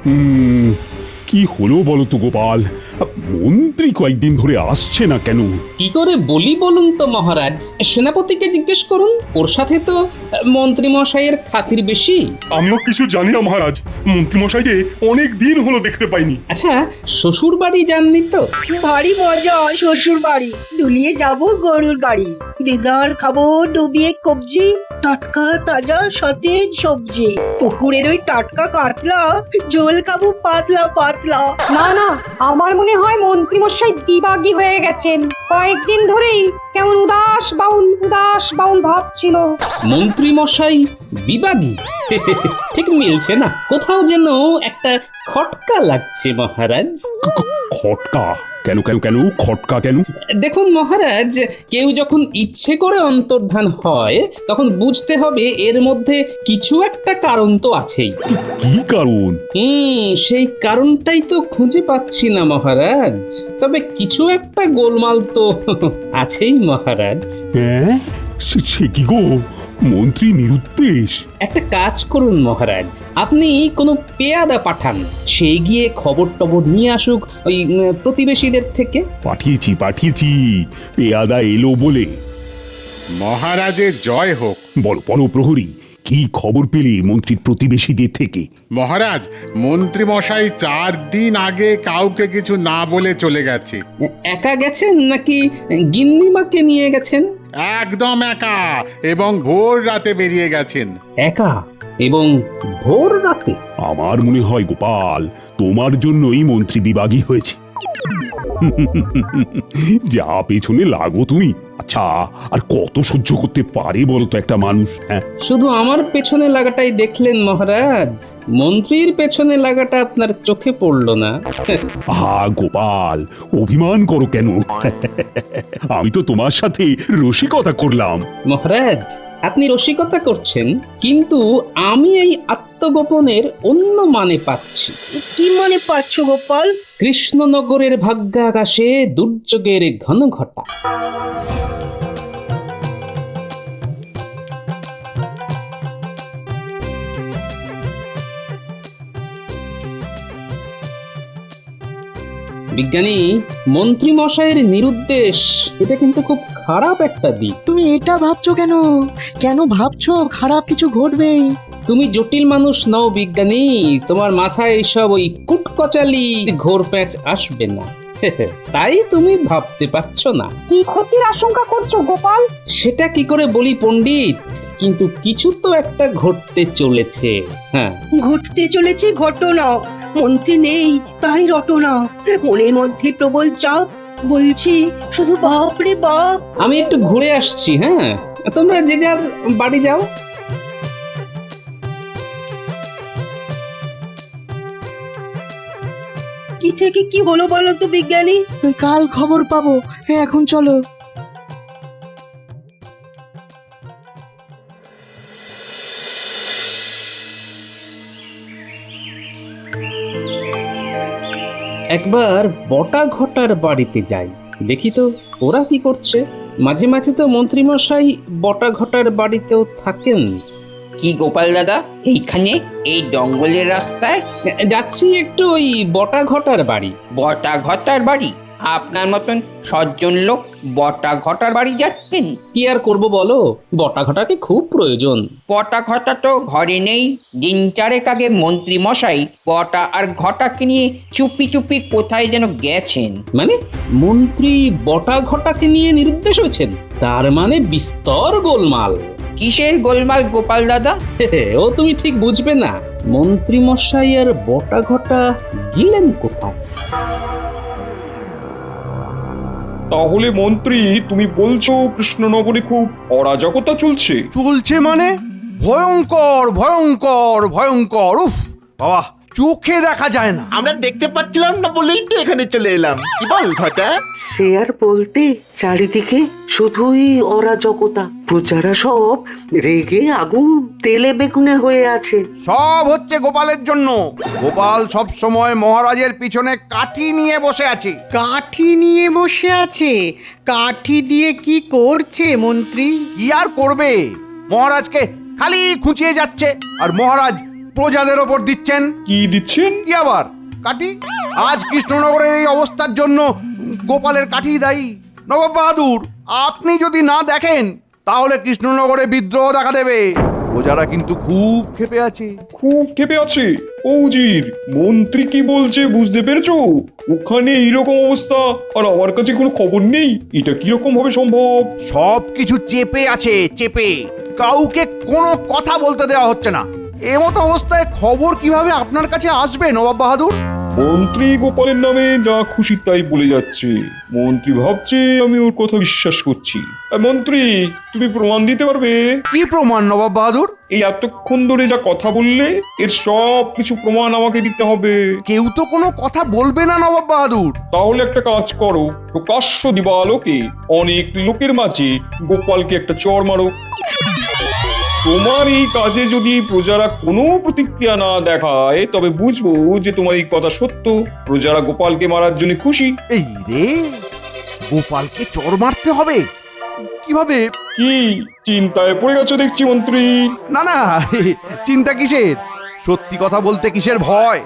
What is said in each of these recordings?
কি হলো বলো তো গোপাল, মন্ত্রী কয়েকদিন ধরে আসছে না কেন? কি করে বলি বলুন তো মহারাজ, সেনাপতিকে জিজ্ঞেস করুন, ওর সাথে তো মন্ত্রী মশাইয়ের খাতির বেশি। আমিও কিছু জানি না মহারাজ, মন্ত্রীমশাইকে অনেক দিন হলো দেখতে পাইনি। আচ্ছা, শ্বশুর বাড়ি যাননি তো? ভারী মজা শ্বশুর বাড়ি, দুলিয়ে যাব গরুর গাড়ি, দিদার খাবো ডুবিয়ে কবজি, টাটকা তাজা সতেজ সবজি, পুকুরের ওই টাটকা কাতলা, ঝোল খাবো পাতলা পাতলা। না না, আমার মনে হয় মন্ত্রীমশাই বিবাগী হয়ে গেছেন। কয়েকদিন ধরেই কেমন উদাস বাউল ভাব ছিল। মন্ত্রী মশাই বিবাগী? ঠিক মিলছে না, কোথাও যেন একটা খটকা লাগছে মহারাজ। খটকা কেন কেন কেন খটকা কেন? দেখুন মহারাজ, কেউ যখন ইচ্ছে করে অন্তর্ধান হয় তখন বুঝতে হবে এর মধ্যে কিছু একটা কারণ তো আছেই। কি কারণ? সেই কারণটাই তো খুঁজে পাচ্ছি না মহারাজ, তবে কিছু একটা গোলমাল তো আছেই মহারাজ। হ্যাঁ, সে কি গো, মন্ত্রী নিরুদ্দেশ? একটা কাজ করুন মহারাজ, আপনি কোনো পেয়াদা পাঠান, সে গিয়ে খবর টবর নিয়ে আসুক ওই প্রতিবেশীদের থেকে। পাঠিয়েছি, পেয়াদা এলো বলে। মহারাজের জয় হোক। বলো বলো প্রহরী, কি খবর পেলে মন্ত্রীর প্রতিবেশীদের থেকে? মহারাজ, মন্ত্রী মশাই 4 দিন আগে কাউকে কিছু না বলে চলে গেছে। একা গেছেন নাকি গিন্নিমাকে নিয়ে গেছেন? একদম একা, এবং ভোর রাতে বেরিয়ে গেছেন। একা এবং ভোর রাতে? আমার মনে হয় গোপাল, তোমার জন্যই মন্ত্রী বিবাগী হয়েছে। যা পেছনে লাগো তুমি। আচ্ছা, আর কত সহ্য করতে পারে বলো তো একটা মানুষ? হ্যাঁ, শুধু আমার পেছনে লাগাটাই দেখলেন মহারাজ, মন্ত্রীর পেছনে লাগাটা আপনার চোখে পড়লো না? আহা গোপাল, অভিমান করো কেন? আমি তো তোমার সাথে রসিকতা করলাম। মহারাজ, আপনি রসিকতা করছেন, কিন্তু আমি এই আত্মগোপনের অন্য মানে পাচ্ছি। কি মনে পাচ্ছ গোপাল? কৃষ্ণনগরের ভাগ্যাকাশে দুর্যোগের ঘন ঘটা। বিজ্ঞানী, মন্ত্রী মশাইয়ের নিরুদ্দেশ, এটা কিন্তু খুব খারাপ একটা দিক। তুমি এটা ভাবছো কেন? কেন ভাবছো খারাপ কিছু ঘটবেই? তুমি জটিল মানুষ নও বিজ্ঞানী, তোমার মাথায় এইসব ওই কুটকচালি ঘোর প্যাঁচ আসবে না। তাই তুমি ভাবতে পারছো না। কি ক্ষতির আশঙ্কা করছো গোপাল? সেটা কি করে বলি পণ্ডিত, কিন্তু কিছু তো একটা ঘটতে চলেছে। হ্যাঁ, ঘটতে চলেছে ঘটনা, মন্ত্রী নেই তাই রটনা, মনের মধ্যে প্রবল চাপ, বলছি শুধু বাপ রে বাপ। আমি একটু ঘুরে আসছি, হ্যাঁ, তোমরা যে যার বাড়ি যাও। কি থেকে কি হলো বলো তো বিজ্ঞানী? কাল খবর পাবো, এখন চলো। একবার বটা ঘটার বাড়িতে যাই, দেখি তো ওরা কি করছে। মাঝে মাঝে তো মন্ত্রীমশাই বটা ঘটার বাড়িতেও থাকেন। কি গোপাল দাদা, এইখানে এই জঙ্গলের রাস্তায়? যাচ্ছি একটু ওই বটা ঘটার বাড়ি। বটা ঘটার বাড়ি? আপনার মতন সজ্জন লোক বটা ঘটার বাড়ি যাচ্ছেন? কি আর করব বলো, বটা ঘটাকে খুব প্রয়োজন। বটা ঘটা তো ঘরে নেই। দিন 4 আগে মন্ত্রী মশাই বটা আর ঘটাকে নিয়ে চুপি চুপি কোথায় যেন গেছেন। মানে মন্ত্রী বটা ঘটাকে নিয়ে নিরুদ্দেশ হয়েছেন? তার মানে বিস্তর গোলমাল। কিসের গোলমাল গোপাল দাদা? ও তুমি ঠিক বুঝবে না। মন্ত্রী মশাই আর বটা ঘটা গেলেন কোথায়? তাহলে মন্ত্রী, তুমি বলছো কৃষ্ণনগরে খুব অরাজকতা চলছে? চলছে মানে ভয়ঙ্কর ভয়ঙ্কর ভয়ঙ্কর। উফ বাবা, চোখে দেখা যায় না। আমরা দেখতে পাচ্ছিলাম না বলেই তো এখানে চলে এলাম। কি বল ঘটা? সে আর বলতে, চারিদিকে শুধুই অরাজকতা, প্রজারা সব রেগে আগুন তেলে বেগুনে হয়ে আছে। সব হচ্ছে গোপালের জন্য। গোপাল সব সময় মহারাজের পিছনে কাঠি নিয়ে বসে আছে। কাঠি নিয়ে বসে আছে? কাঠি দিয়ে কি করছে মন্ত্রী? কি আর করবে, মহারাজকে খালি খুঁচিয়ে যাচ্ছে, আর মহারাজ প্রজাদের ওপর দিচ্ছেন। কি দিচ্ছেন? কি আবার কাঠি? আজ কৃষ্ণনগরের এই অবস্থার জন্য গোপালের কাঠি দায়ী। নবাব বাহাদুর, আপনি যদি না দেখেন তাহলে কৃষ্ণনগরে বিদ্রোহ দেখা দেবে। প্রজারা কিন্তু খুব ক্ষেপে আছে। খুব ক্ষেপে আছে? ও উজির, মন্ত্রী কি বলছে বুঝতে পেরেছো? ওখানে এইরকম অবস্থা আর আমার কাছে কোনো খবর নেই, এটা কিরকম ভাবে সম্ভব? সব কিছু চেপে আছে, চেপে। কাউকে কোনো কথা বলতে দেওয়া হচ্ছে না। এমতো অবস্থায় খবর কিভাবে আপনার কাছে আসবে নবাব বাহাদুর? মন্ত্রী গোপালের নামে যা খুশি তাই বলে যাচ্ছে। মন্ত্রী ভাবছে আমি ওর কথা বিশ্বাস করছি। আর মন্ত্রী, তুমি প্রমাণ দিতে পারবে? কি প্রমাণ নবাব বাহাদুর? এই এতক্ষণ ধরে যা কথা বললে এর সব কিছু প্রমাণ আমাকে দিতে হবে। কেউ তো কোনো কথা বলবে না নবাব বাহাদুর। তাহলে একটা কাজ করো, প্রকাশ্য দিবালোকে অনেক লোকের মাঝে গোপালকে একটা চড় মারো। তোমার এই কাজে যদি প্রজারা কোনো প্রতিক্রিয়া না দেখায় তবে বুঝবো যে তোমার এই কথা সত্য। প্রজারা গোপালকে মারার জন্য খুশি। এই রে, গোপালকে চড় মারতে হবে কিভাবে? কি চিন্তায় পড়ে গেছো দেখছি মন্ত্রী? না না, চিন্তা কিসের? সত্যি কথা বলতে কিসের ভয়?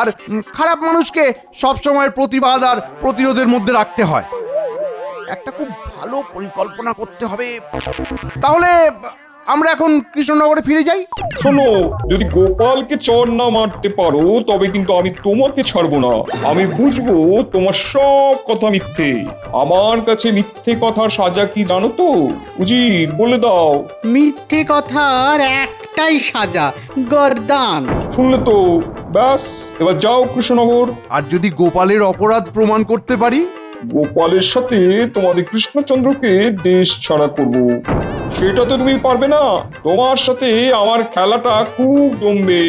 আর খারাপ মানুষকে সবসময় প্রতিবাদ আর প্রতিরোধের মধ্যে রাখতে হয়। একটা খুব ভালো পরিকল্পনা করতে হবে। তাহলে আমরা এখন কৃষ্ণনগরে ফিরে যাই। শোনো, যদি গোপালকে চড় না মারতে পারো তবে কিন্তু আমি তোমাকে ছাড়বো না। আমি বুঝবো তোমার সব কথা মিথ্যে। আমার কাছে মিথ্যে কথার সাজা কি জানো তো? উজির, বলে দাও। মিথ্যে কথার একটাই সাজা, গর্দান। শুনলে তো? ব্যাস, এবার যাও কৃষ্ণনগর। আর যদি গোপালের অপরাধ প্রমাণ করতে পারি? গোপালের সাথে তোমাদের কৃষ্ণচন্দ্রকে দেশ ছাড়া করব। সেটা তো তুমি পারবে না। তোমার সাথে আমার খেলাটা খুব জমবে।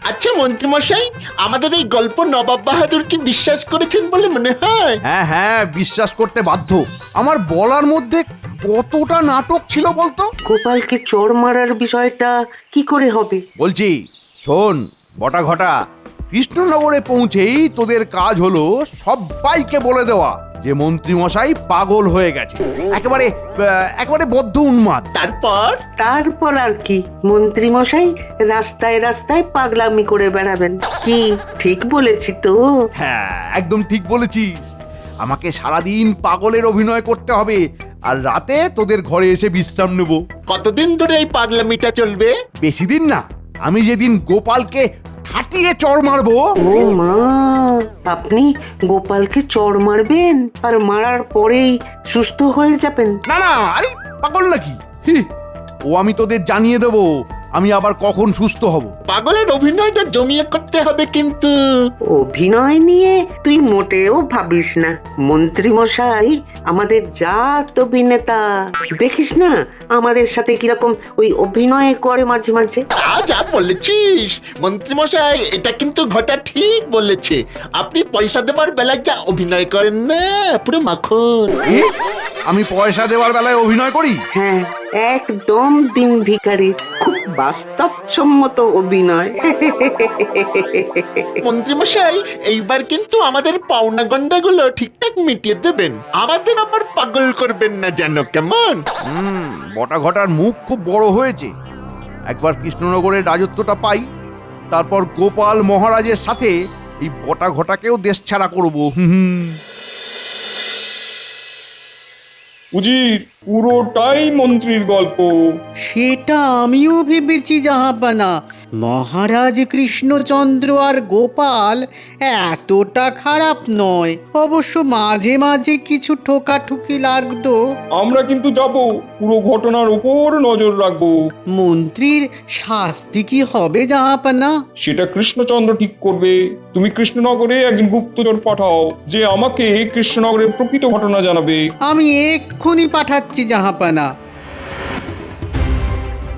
আচ্ছা মন্ত্রীমশাই, আমাদের এই গল্প নবাব বাহাদুর কি বিশ্বাস করেছেন বলে মনে হয়? হ্যাঁ হ্যাঁ, বিশ্বাস করতে বাধ্য। আমার বলার মধ্যে কতটা নাটক ছিল বলতো? গোপালকে চড় মারার বিষয়টা কি করে হবে? বলছি, শোন বটা ঘটা, কৃষ্ণনগরে পৌঁছেই তোদের কাজ হলো সবাইকে বলে দেওয়া যে মন্ত্রী মশাই পাগল হয়ে গেছে, একেবারে বদ্ধ উন্মাদ। তারপর আর কি? মন্ত্রী মশাই রাস্তায় রাস্তায় পাগলামি করে বেড়াবেন। কি ঠিক বলেছি তো? হ্যাঁ, একদম ঠিক বলেছিস। আমাকে সারাদিন পাগলের অভিনয় করতে হবে আর রাতে তোদের ঘরে এসে বিশ্রাম নেব। কতদিন ধরে এই পাগলামিটা চলবে? বেশি দিন না। আমি যেদিন গোপালকে ঠাটিয়ে চড় মারবো। ও মা, আপনি গোপালকে চড় মারবেন আর মারার পরেই সুস্থ হয়ে যাবেন? না না, আরে পাগল নাকি? ও আমি তোদের জানিয়ে দেব আমি আবার কখন সুস্থ হব। পাগলের অভিনয়টা জমিয়ে করতে হবে কিন্তু। অভিনয় নিয়ে তুই মোটেও ভাবিস না। মন্ত্রী মশাই আমাদের জাত অভিনেতা, দেখিস না আমাদের সাথে কিরকম ওই অভিনয় করে মাঝে মাঝে। যা বলেছিস মন্ত্রীমশাই, এটা কিন্তু ঘটা ঠিক বলেছে। আপনি পয়সা দেবার বেলায় যা অভিনয় করেন না, পুরো মাখন। আমি পয়সা দেওয়ার বেলায় অভিনয় করি? হ্যাঁ, একদম দিন ভিখারি, খুব বাস্তবসম্মত অভিনয়। মন্ত্রীমশাই, এইবার কিন্তু আমাদের পাওনা গন্ডাগুলো ঠিকঠাক মিটিয়ে দেবেন। আমাদের আবার পাগল করবেন না যেন, কেমন? বটা ঘটার মুখ খুব বড় হয়েছে। একবার কৃষ্ণনগরের রাজত্বটা পাই, তারপর গোপাল মহারাজের সাথে এই বটা ঘটাকেও দেশ ছাড়া করবো। উজির, পুরোটাই মন্ত্রীর গল্প। সেটা আমিও ভেবেছি জাহাপানা। মহারাজ কৃষ্ণচন্দ্র আর গোপাল এতটা খারাপ নয়। অবশ্য মাঝে মাঝে কিছু ঠোকাঠুকি লাগতো। আমরা কিন্তু যাব, পুরো ঘটনার উপর নজর রাখবো। মন্ত্রীর শাস্তি কি হবে জাহাপানা? সেটা কৃষ্ণচন্দ্র ঠিক করবে। তুমি কৃষ্ণনগরে একজন গুপ্তচর পাঠাও যে আমাকে কৃষ্ণনগরের প্রকৃত ঘটনা জানাবে। আমি এক্ষুনি পাঠাচ্ছি জাহাপানা।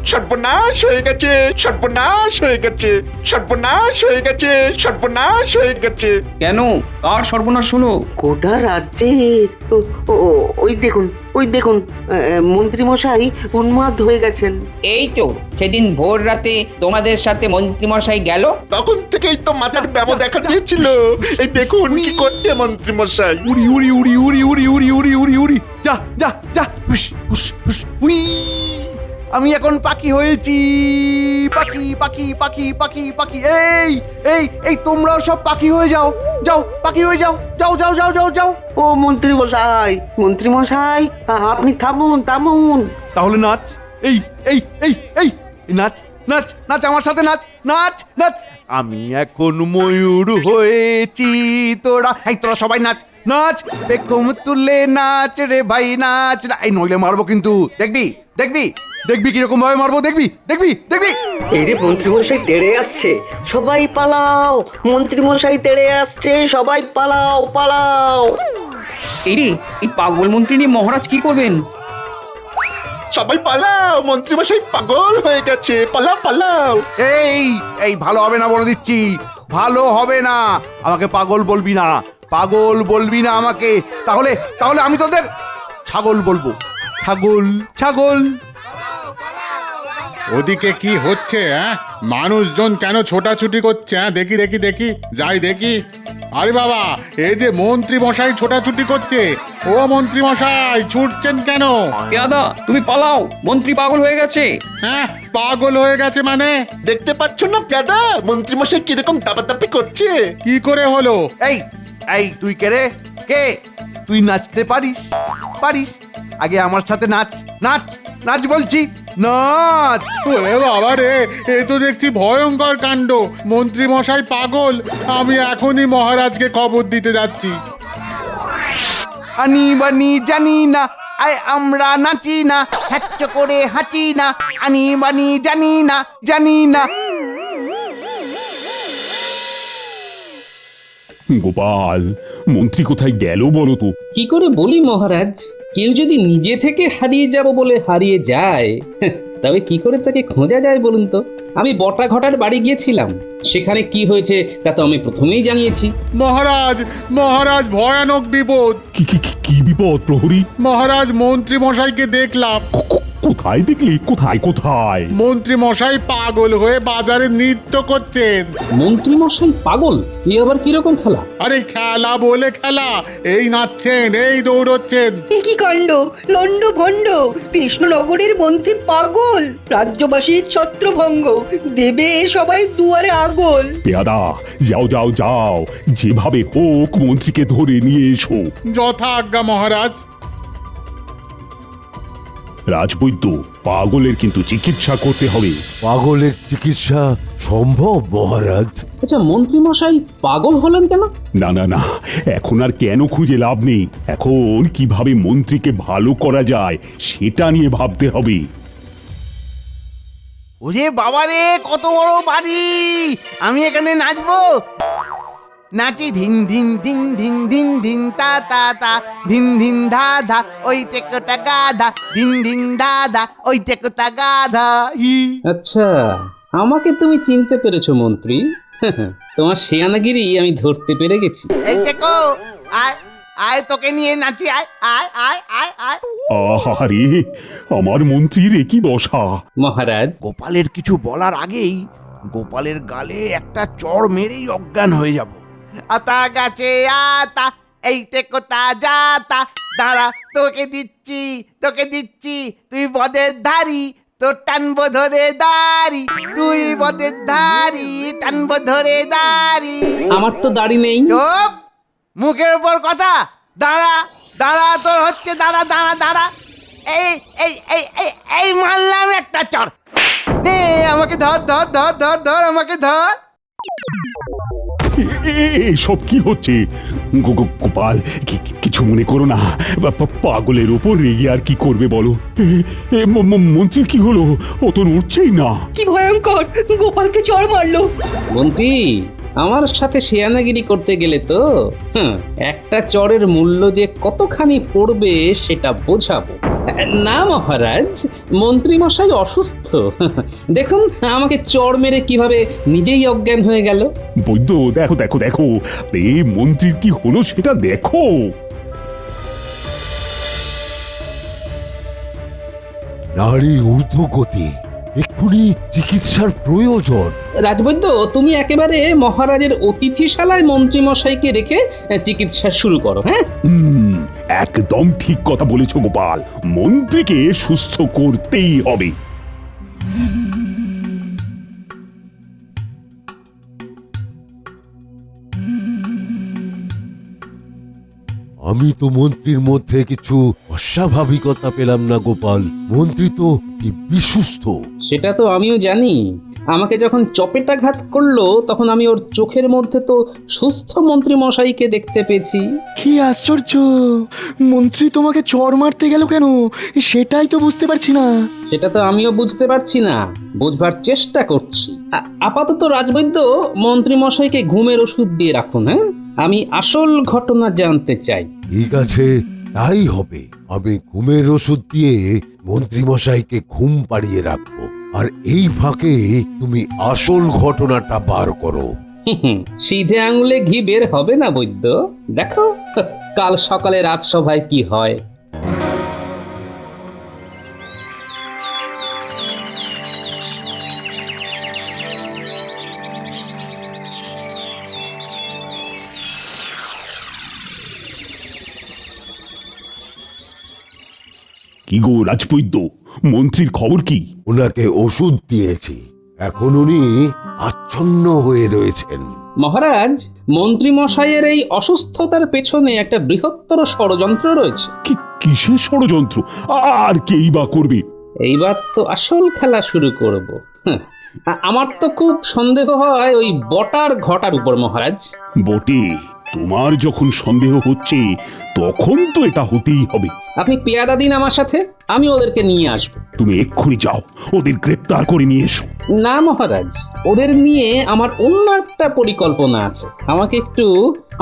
সর্বনাশ হয়ে গেছে, সর্বনাশ হয়ে গেছে, সর্বনাশ হয়ে গেছে, সর্বনাশ হয়ে গেছে। কেন কার সর্বনাশ হলো? গোটা রাজ্যে ওই দেখুন, ওই দেখুন, মন্ত্রীমশাই উন্মাদ হয়ে গেছেন। এই তো সেদিন ভোর রাতে তোমাদের সাথে মন্ত্রীমশাই গেল। তখন থেকেই তো মাথার ব্যামো দেখা দিয়েছিল। এই দেখুন কি করছে মন্ত্রী মশাই। উড়ি উড়ি উড়ি উড়ি উড়ি উড়ি উড়ি উড়ি উড়ি যা যা যা হুস হুস হুস উই আমি এখন পাখি হয়েছি। পাখি পাখি পাখি পাখি পাখি এই এই এই তোমরাও সব পাখি হয়ে যাও, যাও পাখি হয়ে যাও, যাও যাও যাও যাও যাও। ও মন্ত্রীমশাই, মন্ত্রীমশাই, আপনি থামুন থামুন। তাহলে নাচ, এই এই এই এই নাচ নাচ নাচ আমার সাথে নাচ নাচ নাচ। আমি এখন ময়ূর হয়েছি, তোরা সবাই নাচ নাচ, পেখম তুলে নাচ রে ভাই নাচ না। এই নইলে মারবো কিন্তু, দেখবি দেখবি দেখবি কিরকম ভাবে মারবো, দেখবি দেখবি দেখবি। এই রে মন্ত্রীমশাই তেড়ে আসছে, সবাই পালাও, মন্ত্রীমশাই তেড়ে আসছে, সবাই পালাও পালাও। এই রে, এই পাগল মন্ত্রী নিয়ে মহারাজ কি করবেন? সবাই পালাও, মন্ত্রী মশাই পাগল হয়ে গেছে, পালাও পালাও। এই এই ভালো হবে না বলে দিচ্ছি, ভালো হবে না। আমাকে পাগল বলবি না, পাগল বলবি না আমাকে। তাহলে তাহলে আমি তোদের ছাগল বলবো, ছাগল ছাগল। ওদিকে কি হচ্ছে? মানুষজন কেন ছোটাছুটি করছে? দেখি দেখি দেখি, যাই দেখি। আরে বাবা, এই যে মন্ত্রী মশাই ছোটাছুটি করছে। ও মন্ত্রী মশাই, ছুটছেন কেন? দাদা তুমি পালাও, মন্ত্রী পাগল হয়ে গেছে। হ্যাঁ, পাগল হয়ে গেছে মানে? দেখতে পাচ্ছ না প্যাদা, মন্ত্রী মশাই কিরকম দাপাদাপি করছে। কি করে হলো? এই এই তুই কে রে? কে? তুই নাচতে পারিস? পারিস? আগে আমার সাথে নাচ নাচ নাচ বলছি, নাচ। ওরে বাবা রে, এ তো দেখছি ভয়ঙ্কর কাণ্ড। মন্ত্রী মশাই পাগল। আমি এখনই মহারাজকে খবর দিতে যাচ্ছি। আনি বানি জানি না, আয় আমরা নাচি না, হ্যাচ্চ করে হাঁচি না, আনি বানি জানি না, জানি না। গোপাল, মন্ত্রী কোথায় গেল বলো তো? কি করে বলি মহারাজ, কেউ যদি নিজে থেকে হারিয়ে যাব বলে হারিয়ে যায়, তবে কি করে তাকে খোঁজা যায় বলুন তো? আমি বটা ঘটার বাড়ি গিয়েছিলাম, সেখানে কি হয়েছে তা তো আমি প্রথমেই জানিয়েছি। মহারাজ, মহারাজ, ভয়ানক বিপদ। কি কি কি- কি বিপদ প্রহরী? মহারাজ, মন্ত্রী মশাইকে দেখলাম। কোথায় দেখলি? কোথায় কোথায়? মন্ত্রী মশাই পাগল হয়ে বাজারে নৃত্য করছেন। মন্ত্রী মশাই পাগল? এ আবার কিরকম খেলা? আরে খেলা বলে খেলা, এই নাচছেন, এই দৌড়চ্ছেন। এ কি কাণ্ড! লন্ড ভণ্ড কৃষ্ণনগরের মন্ত্রী পাগল, রাজ্যবাসীর ছত্রভঙ্গ, দেবে সবাই দুয়ারে আগল। পেয়াদা, যাও যাও যাও, যেভাবে হোক মন্ত্রীকে ধরে নিয়ে এসো। যথা আজ্ঞা মহারাজ। রাজবৈদ্য, পাগলের কিন্তু চিকিৎসা করতে হবে। পাগলের চিকিৎসা সম্ভব মহারাজ? আচ্ছা, মন্ত্রী মশাই পাগল হলেন কেন? না না না, এখন আর কেন খুঁজে লাভ নেই। এখন কিভাবে মন্ত্রীকে ভালো করা যায় সেটা নিয়ে ভাবতে হবে। ওরে বাবা রে, কত বড় বাড়ি! আমি এখানে নাচবো, নাচি ধিন ধিন ধিন ধিন ধিন ধিন তা তা তা, ধিন ধিন ধা ধা, ওই টেকোটা গাধা, ধিন ধিন ধা ধা, ওই টেকোটা গাধা। হি আচ্ছা, আমাকে তুমি চিনতে পেরেছো মন্ত্রী? তোমার শেয়ানাগিরি আমি ধরতে পেরে গেছি। এই দেখো, আয় আয়, তোকে নিয়ে নাচি, আয় আয় আয় আয় আয়। আহারে, আমার মন্ত্রীর একই দশা। মহারাজ, গোপালের কিছু বলার আগেই গোপালের গালে একটা চড় মেরেই অজ্ঞান হয়ে যাব। আতা গাছে আতা, এইতে কোথা যাতা, দাঁড়া তোকে দিচ্ছি, তোকে দিচ্ছি, তুই বদের ধারি, তোর টানবো ধরে দাড়ি, তুই বদের ধারি, টানবো ধরে দাড়ি। আমার তো দাড়ি নেই। চুপ, মুখের উপর কথা। দাঁড়া দাঁড়া, তোর হচ্ছে দাঁড়া দাঁড়া দাঁড়া। এই এই এই এই এই মারলাম একটা চড়। নে আমাকে ধর ধর ধর ধর ধর, আমাকে ধর। এসব কি হচ্ছে? গোপাল, কিছু মনে করো না। পাগলের ওপর রেগে আর কি করবে বলো? মন্ত্রীর কি হলো? ও তো নড়ছেই না। কি ভয়ঙ্কর! গোপালকে চড় মারলো। মন্ত্রী, আমার সাথে শেয়ানাগিরি করতে গেলে তো একটা চড়ের মূল্য যে কতখানি পড়বে সেটা বোঝাবো। না মহারাজ, মন্ত্রী মশাই অসুস্থ। দেখুন আমাকে চড় মেরে কিভাবে নিজেই অজ্ঞান হয়ে গেল। বৈদ্য দেখো দেখো দেখো, এই মন্ত্রীর কি হলো সেটা দেখো। নারী ঊর্ধ্বগতি, এক্ষুনি চিকিৎসার প্রয়োজন। রাজবৈদ্য, তুমি একেবারে মহারাজের অতিথিশালায় মন্ত্রী মশাইকে রেখে চিকিৎসা শুরু করো। হ্যাঁ, একদম ঠিক কথা বলেছো গোপাল, মন্ত্রীকে সুস্থ করতেই হবে। আমি তো মন্ত্রীর মধ্যে কিছু অস্বাভাবিকতা পেলাম না গোপাল। মন্ত্রী তো দিব্যি সুস্থ। সেটা তো আমিও জানি। আমাকে যখন চপেটাঘাত করলো তখন আমি ওর চোখের মধ্যে তো সুস্থ মন্ত্রী মশাইকে দেখতে পেয়েছি। কি আশ্চর্য, মন্ত্রী তোমাকে চড় মারতে গেল কেন সেটাই তো বুঝতে পারছি না। সেটা তো আমিও বুঝতে পারছি না, বুঝবার চেষ্টা করছি। আপাতত রাজবৈদ্য, মন্ত্রী মশাইকে ঘুমের ওষুধ দিয়ে রাখুন। হ্যাঁ, আমি আসল ঘটনা জানতে চাই। ঠিক আছে, তাই হবে। আমি ঘুমের ওষুধ দিয়ে মন্ত্রী মশাইকে ঘুম পাড়িয়ে রাখবো, আর এই ফাঁকে তুমি আসল ঘটনাটা বার করো। সিধে আঙুলে ঘি বের হবে না বৈদ্য, দেখো কাল সকালে রাজসভায় কি হয়। কি গো রাজবৈদ্য, মন্ত্রীর খবর কি? ওনাকে ওষুধ দিয়েছি, এখন উনি আচ্ছন্ন হয়ে রয়েছেন। মহারাজ, মন্ত্রী মশাইয়ের এই অসুস্থতার পেছনে একটা বৃহত্তর ষড়যন্ত্র রয়েছে। কিসের ষড়যন্ত্র? আর কেই বা করবে? এইবার তো আসল খেলা শুরু করব। আমার তো খুব সন্দেহ হয় ওই বটার ঘটার উপর মহারাজ। বটে, তোমার যখন সন্দেহ হচ্ছে তখন তো এটা হতেই হবে। আপনি পেয়াদা দিন আমার সাথে, আমি ওদেরকে নিয়ে আসব। তুমি এক্ষুনি যাও, ওদের গ্রেপ্তার করে নিয়ে এসো। না মহারাজ, ওদের নিয়ে আমার অন্য একটা পরিকল্পনা আছে। আমাকে একটু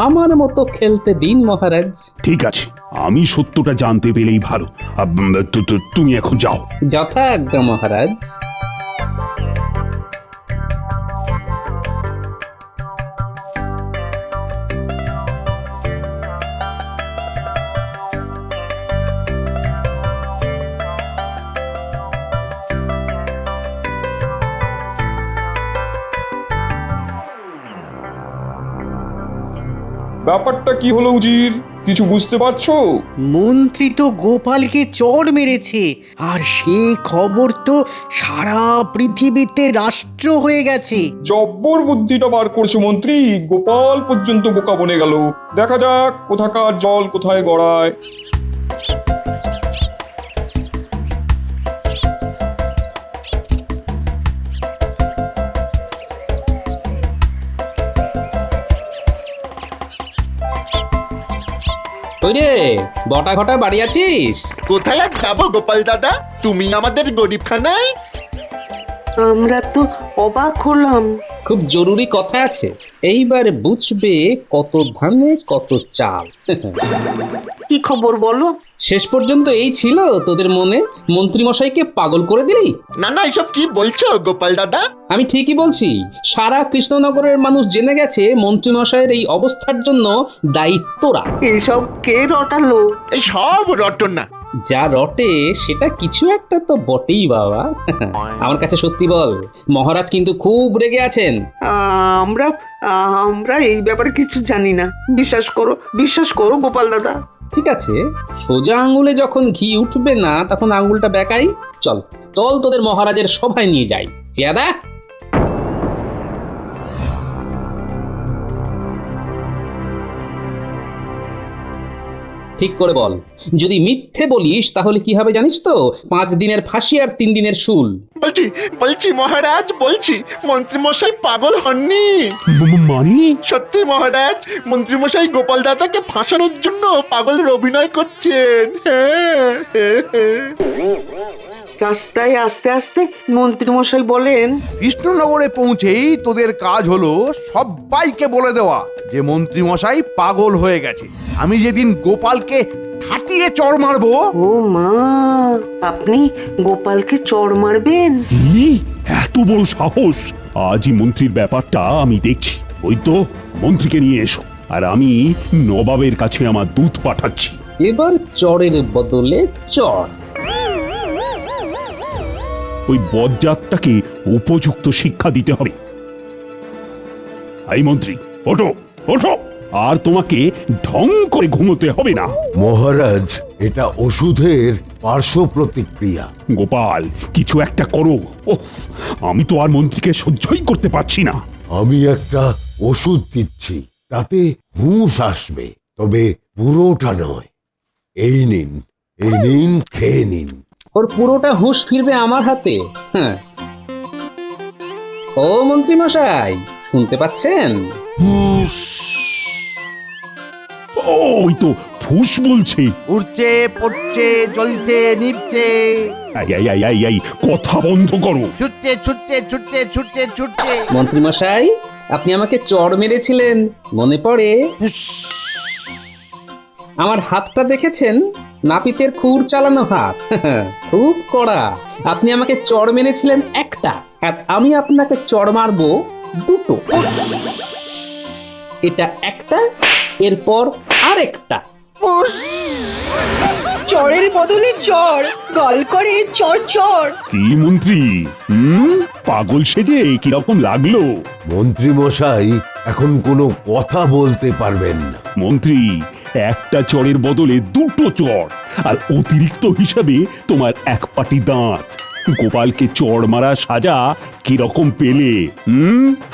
আমার মতো খেলতে দিন মহারাজ। ঠিক আছে, আমি সত্যটা জানতে পেলেই ভালো। তুমি এখন যাও। যথাজ্ঞা মহারাজ। ব্যাপারটা কি হলো উজির, কিছু বুঝতে পারছো? মন্ত্রী তো গোপালকে চড় মেরেছে, আর সে খবর তো সারা পৃথিবীতে রাষ্ট্র হয়ে গেছে। জব্বর বুদ্ধিটা বার করছে মন্ত্রী, গোপাল পর্যন্ত বোকা বনে গেল। দেখা যাক কোথাকার জল কোথায় গড়ায়। ওই রে, বটা ঘটা বাড়ি আছিস? কোথায় আর যাবো গোপাল দাদা, তুমি আমাদের গরিবখানায়। আমরা তো অবাক হলাম। খুব জরুরি কথা আছে, এইবার বুঝবে কত ধানে কত চাল। কি খবর বলো? শেষ পর্যন্ত এই ছিল তোদের মনে? মন্ত্রী মশাইকে পাগল করে দিলি? না না, এসব কি বলছো গোপাল দাদা? আমি ঠিকই বলছি। সারা কৃষ্ণনগরের মানুষ জেনে গেছে মন্ত্রী মশাইয়ের এই অবস্থার জন্য দায়িত্বরা। এইসব কে রটালো? এই সব রটনা। যা রটে সেটা কিছু একটা তো বটেই বাবা। আমার কাছে সত্যি বল, মহারাজ কিন্তু খুব রেগে আছেন। আমরা আমরা এই ব্যাপারে কিছু জানি না। বিশ্বাস করো গোপাল দাদা। ঠিক আছে, সোজা আঙ্গুলে যখন ঘি উঠবে না তখন আঙ্গুলটা বেঁকাই। চল চল, তোদের মহারাজের সভায় নিয়ে যাই। পেয়াদা, ঠিক করে বল, যদি মিথ্যে বলিস তাহলে কি হবে জানিস তো? 5 দিনের ফাঁসি আর 3 দিনের শুল। বলছি মহারাজ, বলছি মন্ত্রীমশাই পাগল হননি। মানে? সত্যি মহারাজ, মন্ত্রীমশাই গোপাল দাদাকে ফাঁসানোর জন্য পাগলের অভিনয় করছেন। রাস্তায় আস্তে আস্তে মন্ত্রীমশাই বলেন, কৃষ্ণনগরে পৌঁছেই তোদের কাজ হলো সবাইকে বলে দেওয়া যে মন্ত্রী মশাই পাগল হয়ে গেছে। আমি যেদিন গোপালকে ঠাটিয়ে চড় মারবো। ও মা, আপনি গোপালকে চড় মারবেন? কি এত বড় সাহস! আজই মন্ত্রীর ব্যাপারটা আমি দেখছি। ওই তো মন্ত্রীকে নিয়ে এসো, আর আমি নবাবের কাছে আমার দূত পাঠাচ্ছি। এবার চরের বদলে চর। ওই বজ্জাতটাকে উপযুক্ত শিক্ষা দিতে হবে। এই মন্ত্রী, ওঠো ওঠো, আর তোমাকে ঢং করে ঘুমোতে হবে না। মহারাজ, এটা ওষুধের পার্শ্ব প্রতিক্রিয়া। গোপাল, কিছু একটা করো। ওহ, আমি তো আর মন্ত্রীকে সহ্যই করতে পারছি না। আমি একটা ওষুধ দিচ্ছি, তাতে হুঁশ আসবে, তবে পুরোটা নয়। এই নিন, খেয়ে নিন। ওর পুরোটা হুঁশ ফিরবে আমার হাতে। হ্যাঁ। ও মন্ত্রী মশাই, শুনতে পাচ্ছেন? ওই তো ফুস বলছে। উড়ছে, পড়ছে, জ্বলছে, নিভছে, এই, কথা বন্ধ করো। ছুটছে, ছুটছে, ছুটছে, ছুটছে, ছুটছে। মন্ত্রী মশাই, আপনি আমাকে চড় মেরেছিলেন, মনে পড়ে? আমার হাতটা দেখেছেন? নাপিতের খুর চালানো হাত। খুব কড়া। আপনি আমাকে চড় মেরেছিলেন একটা, আর আমি আপনাকে চড় মারবো দুটো। এটা একটা, এরপর আরেকটা। চরের বদলে চর, গল করে চর চর। কি মন্ত্রী, পাগল সেজে কিরকম লাগলো? মন্ত্রী মশাই এখন কোনো কথা বলতে পারবেন না। মন্ত্রী, একটা চড়ের বদলে দুটো চড়, আর অতিরিক্ত হিসাবে তোমার এক পাটি দাঁত। গোপালকে চড় মারা সাজা কিরকম পেলে?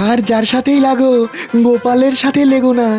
আর যার সাথেই লাগো, গোপালের সাথে লেগো না।